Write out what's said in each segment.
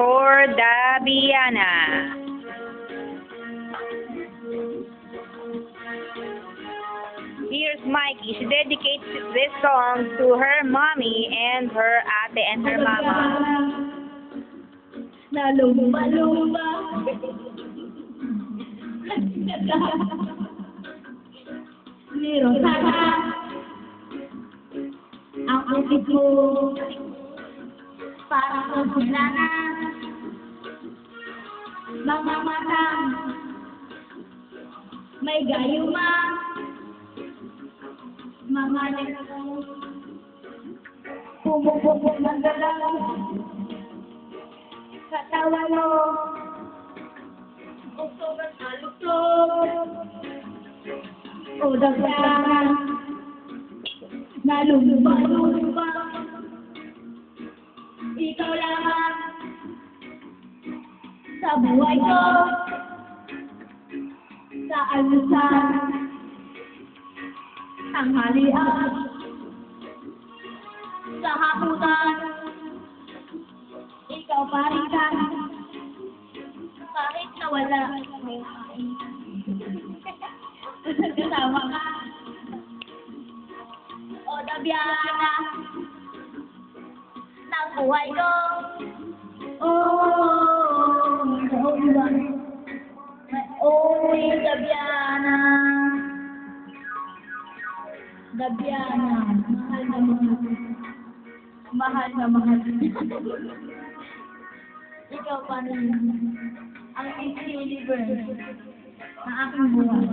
for Dabiana. Here's Mikey. She dedicates this song to her mommy and her ate and her mama. Nalumba-lumba. Meron sana ang ulit mo para sa sinana. Mga matang may gayuma. Mga nagkakong pumupupok ng galaw. Katawan mo gusto ba't malutog o dagdagan na lumba-lumba. Ikaw lamang sa buhay ko, sa alusan tanghalian, sa hapunan ikaw pa rin ka, kahit nawala kasama ka. O Dabiana ng buhay ko. Dabiana. Dabiana, mahal na mahal. Mahal na mahal. Ikaw pa rin ang universe ng aking buhay.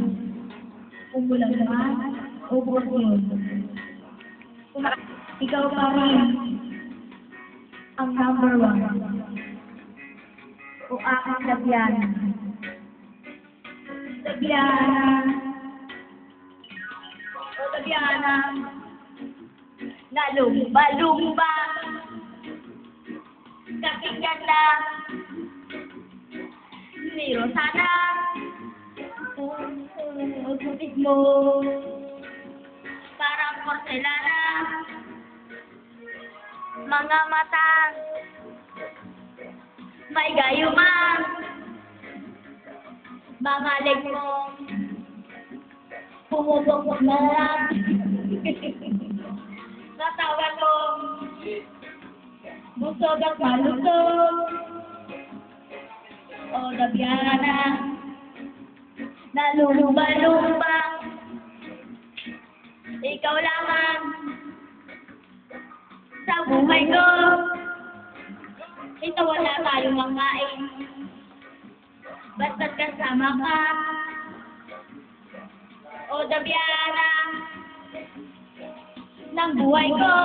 Kung walang naman, o yun. Ikaw pa rin ang number one. O aking Dabiana. Dabiana. O Dabiana. Nalumba-lumba. Kasing ganda. Meron sana putik mo parang porselana. Mga mata may gayuma. Mga leg mo pumupok na lang. Katawan mo busog at malutog. O Dabiana, nalumba-lumba. Ikaw lamang sa buhay ko. Ito wala tayong mangkain, basta't kasama ka. O Dabiana ng buhay ko.